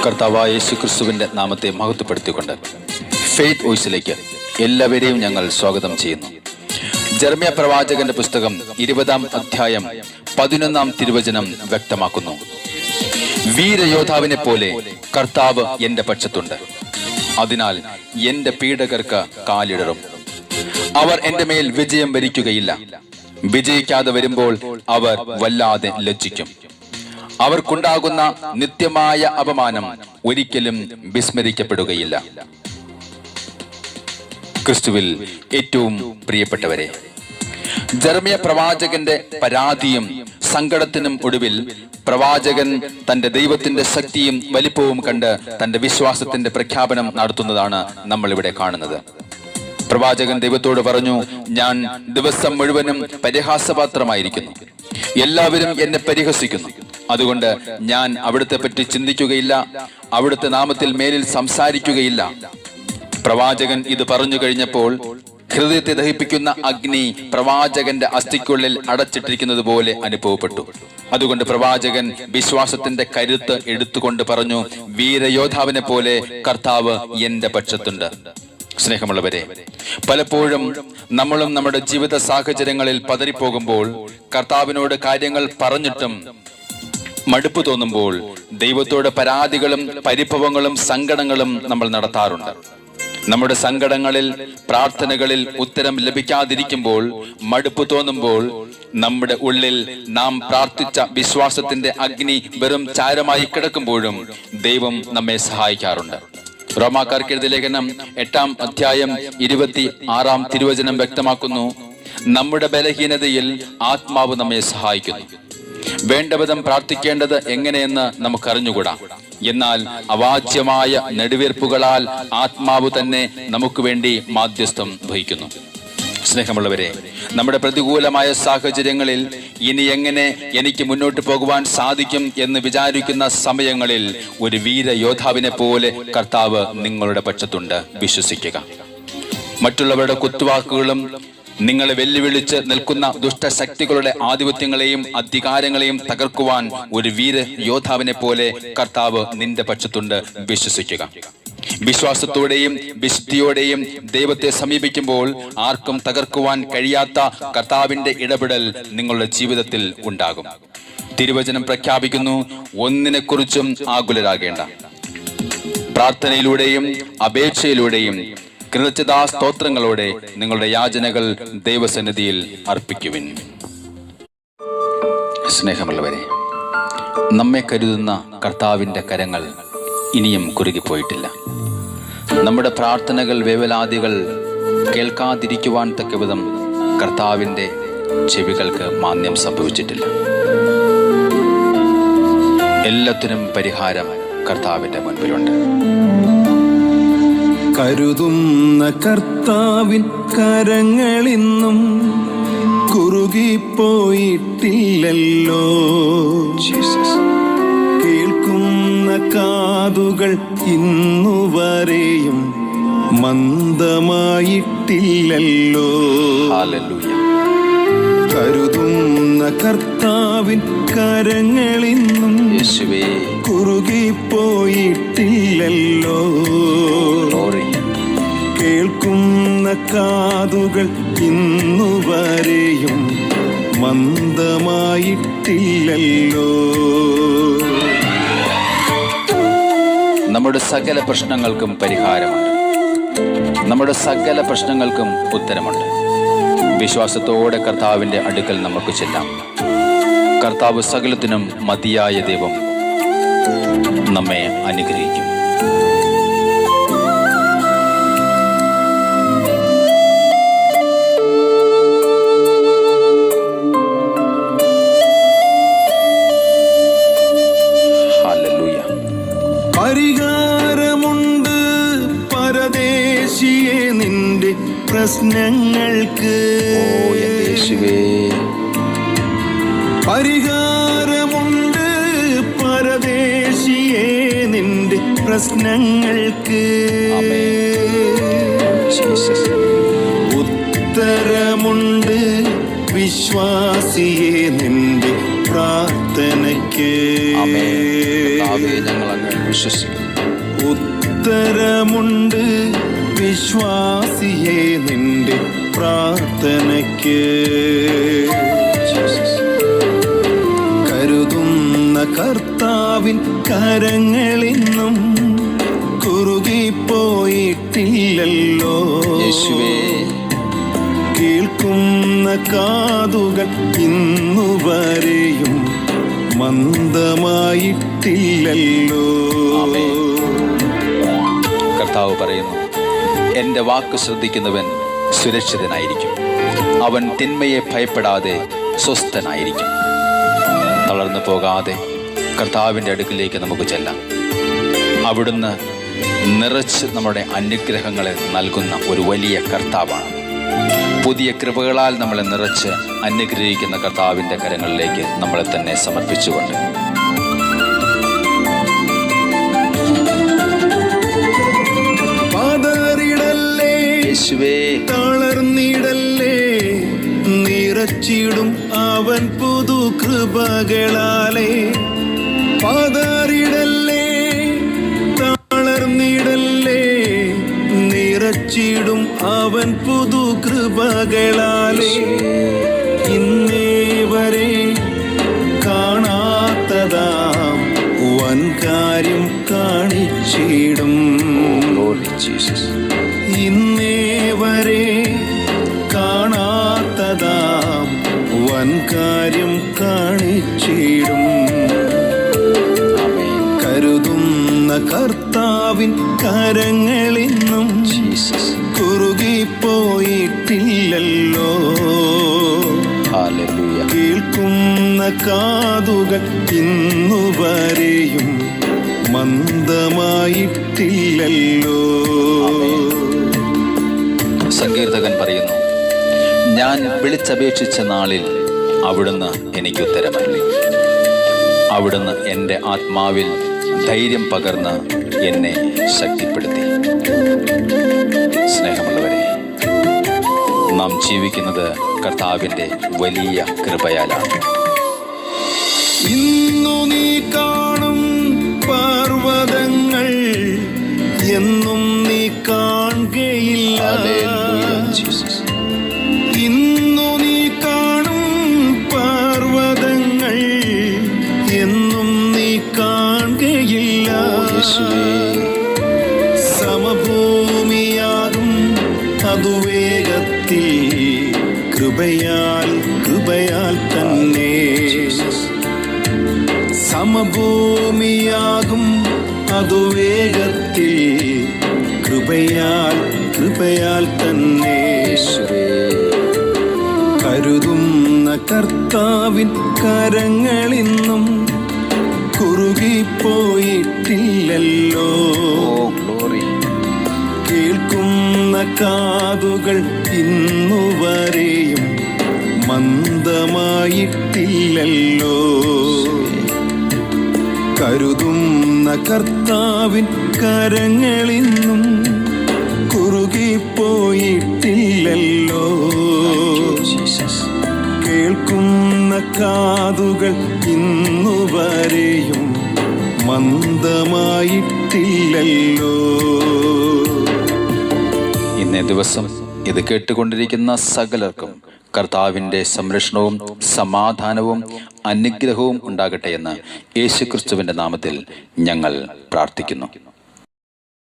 കർത്താവായ യേശുക്രിസ്തുവിന്റെ നാമത്തെ മഹത്വപ്പെടുത്തിക്കൊണ്ട് ഫെയ്ത്ത് വോയിസിലേക്ക് എല്ലാവരെയും ഞങ്ങൾ സ്വാഗതം ചെയ്യുന്നു. ജെറമ്യ പ്രവാചകന്റെ പുസ്തകം 20-ാം അധ്യായം 11-ാം തിരുവചനം വ്യക്തമാക്കുന്നു. വീരയോദ്ധാവിനെ പോലെ കർത്താവ് എന്റെ പക്ഷത്തുണ്ട്, അതിനാൽ എന്റെ പീഡകർക്ക് കാലിടറും. അവർ എന്റെ മേൽ വിജയം വരിക്കുകയില്ല. വിജയിക്കാതെ വരുമ്പോൾ അവർ വല്ലാതെ ലജ്ജിക്കും. അവർക്കുണ്ടാകുന്ന നിത്യമായ അപമാനം ഒരിക്കലും വിസ്മരിക്കപ്പെടുകയില്ല. ക്രിസ്തുവിൽ ഏറ്റവും പ്രിയപ്പെട്ടവരെ, ജെറമ്യ പ്രവാചകന്റെ പരാതിയും സങ്കടത്തിനും ഒടുവിൽ പ്രവാചകൻ തന്റെ ദൈവത്തിന്റെ ശക്തിയും വലിപ്പവും കണ്ട് തന്റെ വിശ്വാസത്തിന്റെ പ്രഖ്യാപനം നടത്തുന്നതാണ് നമ്മൾ ഇവിടെ കാണുന്നത്. പ്രവാചകൻ ദൈവത്തോട് പറഞ്ഞു, ഞാൻ ദിവസം മുഴുവനും പരിഹാസപാത്രമായിരിക്കുന്നു. എല്ലാവരും എന്നെ പരിഹസിക്കുന്നു. അതുകൊണ്ട് ഞാൻ അവിടുത്തെ പറ്റി ചിന്തിക്കുകയില്ല, അവിടുത്തെ നാമത്തിൽ മേലിൽ സംസാരിക്കുകയില്ല. പ്രവാചകൻ ഇത് പറഞ്ഞു കഴിഞ്ഞപ്പോൾ ഹൃദയത്തെ ദഹിപ്പിക്കുന്ന അഗ്നി പ്രവാചകന്റെ അസ്ഥിക്കുള്ളിൽ അടച്ചിട്ടിരിക്കുന്നത് പോലെ അനുഭവപ്പെട്ടു. അതുകൊണ്ട് പ്രവാചകൻ വിശ്വാസത്തിന്റെ കരുത്ത് എടുത്തുകൊണ്ട് പറഞ്ഞു, വീരയോദ്ധാവിനെ പോലെ കർത്താവ് എന്റെ പക്ഷത്തുണ്ട്. സ്നേഹമുള്ളവരെ, പലപ്പോഴും നമ്മളും നമ്മുടെ ജീവിത സാഹചര്യങ്ങളിൽ പതറിപ്പോകുമ്പോൾ, കർത്താവിനോട് കാര്യങ്ങൾ പറഞ്ഞിട്ടും മടുപ്പ് തോന്നുമ്പോൾ ദൈവത്തോട് പരാതികളും പരിഭവങ്ങളും സങ്കടങ്ങളും നമ്മൾ നടത്താറുണ്ട്. നമ്മുടെ സങ്കടങ്ങളിൽ, പ്രാർത്ഥനകളിൽ ഉത്തരം ലഭിക്കാതിരിക്കുമ്പോൾ, മടുപ്പ് തോന്നുമ്പോൾ, നമ്മുടെ ഉള്ളിൽ നാം പ്രാർത്ഥിച്ച വിശ്വാസത്തിന്റെ അഗ്നി വെറും ചാരമായി കിടക്കുമ്പോഴും ദൈവം നമ്മെ സഹായിക്കാറുണ്ട്. റോമാക്കാർക്ക് എഴുതിയ ലേഖനം 8-ാം അധ്യായം 26-ാം തിരുവചനം വ്യക്തമാക്കുന്നു, നമ്മുടെ ബലഹീനതയിൽ ആത്മാവ് നമ്മെ സഹായിക്കുന്നു. വേണ്ടവിധം പ്രാർത്ഥിക്കേണ്ടത് എങ്ങനെയെന്ന് നമുക്കറിഞ്ഞുകൂടാ, എന്നാൽ അവാച്യമായ നെടുവീർപ്പുകളാൽ ആത്മാവ് തന്നെ നമുക്ക് വേണ്ടി മാധ്യസ്ഥം വഹിക്കുന്നു. സ്നേഹമുള്ളവരെ, നമ്മുടെ പ്രതികൂലമായ സാഹചര്യങ്ങളിൽ ഇനി എങ്ങനെ എനിക്ക് മുന്നോട്ട് പോകുവാൻ സാധിക്കും എന്ന് വിചാരിക്കുന്ന സമയങ്ങളിൽ ഒരു വീരയോദ്ധാവിനെ പോലെ കർത്താവ് നിങ്ങളുടെ പക്ഷത്തുണ്ട്. വിശ്വസിക്കുക. മറ്റുള്ളവരുടെ കുത്തുവാക്കുകളും നിങ്ങളെ വെല്ലുവിളിച്ച് നിൽക്കുന്ന ദുഷ്ടശക്തികളുടെ ആധിപത്യങ്ങളെയും അധികാരങ്ങളെയും തകർക്കുവാൻ ഒരു വീരയോദ്ധാവിനെ പോലെ കർത്താവ് നിന്റെ പക്ഷത്തുണ്ട്. വിശ്വസിക്കുക. വിശ്വാസത്തോടെയും വിശുദ്ധിയോടെയും ദൈവത്തെ സമീപിക്കുമ്പോൾ ആർക്കും തകർക്കുവാൻ കഴിയാത്ത കർത്താവിന്റെ ഇടപെടൽ നിങ്ങളുടെ ജീവിതത്തിൽ ഉണ്ടാകും. തിരുവചനം പ്രഖ്യാപിക്കുന്നു, ഒന്നിനെക്കുറിച്ചും ആകുലരാകേണ്ട. പ്രാർത്ഥനയിലൂടെയും അപേക്ഷയിലൂടെയും കൃതജ്ഞതാ സ്തോത്രങ്ങളോടെ നിങ്ങളുടെ യാചനകൾ ദൈവസന്നിധിയിൽ അർപ്പിക്കുവിൻ. സ്നേഹമുള്ളവരെ, നമ്മെ കരുതുന്ന കർത്താവിന്റെ കരങ്ങൾ ഇനിയും കുറുകിപ്പോയിട്ടില്ല. നമ്മുടെ പ്രാർത്ഥനകൾ, വേവലാതികൾ കേൾക്കാതിരിക്കുവാൻ തക്കവിധം കർത്താവിന്റെ ചെവികൾക്ക് മാന്യം സംഭവിച്ചിട്ടില്ല. എല്ലാത്തിനും പരിഹാരം കർത്താവിന്റെ മുൻപിലുണ്ട്. കരുതുന്ന കർത്താവിൻ കരങ്ങളിന്നും കുറുകിപ്പോയിട്ടില്ലല്ലോ. കേൾക്കുന്ന കാതുകൾ ഇന്നുവരെയും മന്ദമായിട്ടില്ലല്ലോ. കരുതുന്ന കർത്താവിൻ കരങ്ങളിന്നും കുറുകിപ്പോയിട്ടില്ലല്ലോ. കേൾക്കുന്ന കാതുകൾ ഇന്നുവരെയും മന്ദമായിട്ടില്ലല്ലോ. നമ്മുടെ സകല പ്രശ്നങ്ങൾക്കും പരിഹാരമുണ്ട്. നമ്മുടെ സകല പ്രശ്നങ്ങൾക്കും ഉത്തരമുണ്ട്. വിശ്വാസത്തോടെ കർത്താവിന്റെ അടുക്കൽ നമുക്ക് ചെല്ലാം. കർത്താവ് സകലത്തിനും മതിയായ ദൈവം നമ്മെ അനുഗ്രഹിക്കും. പരിഹാരമുണ്ട് പരദേശിയെ നിന്റെ പ്രശ്നങ്ങൾക്ക്. പരിഹാരമുണ്ട് പരദേശിയെ നിന്റെ പ്രശ്നങ്ങൾക്ക്. ഉത്തരമുണ്ട് വിശ്വാസിയെ നിന്റെ പ്രാർത്ഥനയ്ക്ക്. കർത്താവേ, ഞങ്ങൾ അങ്ങ് വിശ്വസിക്കുന്നു. ഉത്തരമുണ്ട് വിശ്വാസിയെ നിന്റെ പ്രാർത്ഥനയ്ക്ക്. കരുതുന്ന കർത്താവിൻ കരങ്ങളിന്നും കുറുകിപ്പോയിട്ടില്ലല്ലോ. യേശുവേ, കേൾക്കുന്ന കാതുകൾ ഇന്നുവരെയും മന്ദമായിട്ടില്ലല്ലോ. കർത്താവ് പറയുന്നു, എൻ്റെ വാക്ക് ശ്രദ്ധിക്കുന്നവൻ സുരക്ഷിതനായിരിക്കും. അവൻ തിന്മയെ ഭയപ്പെടാതെ സ്വസ്ഥനായിരിക്കും. തളർന്നു പോകാതെ കർത്താവിൻ്റെ അടുക്കിലേക്ക് നമുക്ക് ചെല്ലാം. അവിടുന്ന് നിറച്ച് നമ്മുടെ അനുഗ്രഹങ്ങളെ നൽകുന്ന ഒരു വലിയ കർത്താവാണ്. പുതിയ കൃപകളാൽ നമ്മളെ നിറച്ച് അനുഗ്രഹിക്കുന്ന കർത്താവിൻ്റെ കരങ്ങളിലേക്ക് നമ്മളെ തന്നെ സമർപ്പിച്ചുകൊണ്ട് യേശുവേ, തളർന്നിടല്ലേ, നിറച്ചിടും അവൻ പുതു കൃപകളാലേ. പതറിടല്ലേ, തളർന്നിടല്ലേ, നിറച്ചിടും അവൻ പുതു കൃപകളാലേ. ഇന്നേ വരെ കാണാത്തതാം വൻ കാര്യം കാണിച്ചിടും. ഇന്നേ വരെ കാണാത്തതാം വൻ കാര്യം കാണിച്ചിടും. കരുതുന്ന കർത്താവിൻ കരങ്ങളിന്നും കുറുകിപ്പോയിട്ടില്ലല്ലോ. കേൾക്കുന്ന കാതുകൾ ഇന്നുവരെയും മന്ദമായിട്ടില്ലല്ലോ. സങ്കീർത്തകൻ പറയുന്നു, ഞാൻ വിളിച്ചപേക്ഷിച്ച നാളിൽ അവിടുന്ന് എനിക്ക് ഉത്തരമരുളി. അവിടുന്ന് എൻ്റെ ആത്മാവിൽ ധൈര്യം പകർന്ന് എന്നെ ശക്തിപ്പെടുത്തി. സ്നേഹമുള്ളവരെ, നാം ജീവിക്കുന്നത് കർത്താവിൻ്റെ വലിയ കൃപയാലാണ്. ഇന്നു നീ കാണും പർവ്വതങ്ങൾ എന്നും നീ കാണുകയില്ല. ഇന്നു നീ കാണും പർവ്വതങ്ങൾ എന്നും നീ കാണുകയില്ല. സമഭൂമിയാകും അതുവേഗത്തിൽ കൃപയാൽ തന്നെ. സമഭൂമിയാകും അതുവേഗത്തിൽ കൃപയാൽ തന്നെ. കരുതുന്ന കർത്താവിൻ കരങ്ങളിന്നും കുറുകിപ്പോയിട്ടില്ലല്ലോ. കേൾക്കുന്ന കാതുകൾ ഇന്നുവരെയും മന്ദമായിട്ടില്ലല്ലോ. കരുതുന്ന കർത്താവിൻ കരങ്ങളിന്നും കുറുകിപ്പോയിട്ടില്ലല്ലോ. കേൾക്കുന്ന കാതുകൾ ഇന്നുവരെയും മന്ദമായിട്ടില്ലല്ലോ. ഇന്നേ ദിവസം ഇത് കേട്ടുകൊണ്ടിരിക്കുന്ന സകലർക്കും കർത്താവിൻ്റെ സംരക്ഷണവും സമാധാനവും അനുഗ്രഹവും ഉണ്ടാകട്ടെ എന്ന് യേശുക്രിസ്തുവിൻ്റെ നാമത്തിൽ ഞങ്ങൾ പ്രാർത്ഥിക്കുന്നു.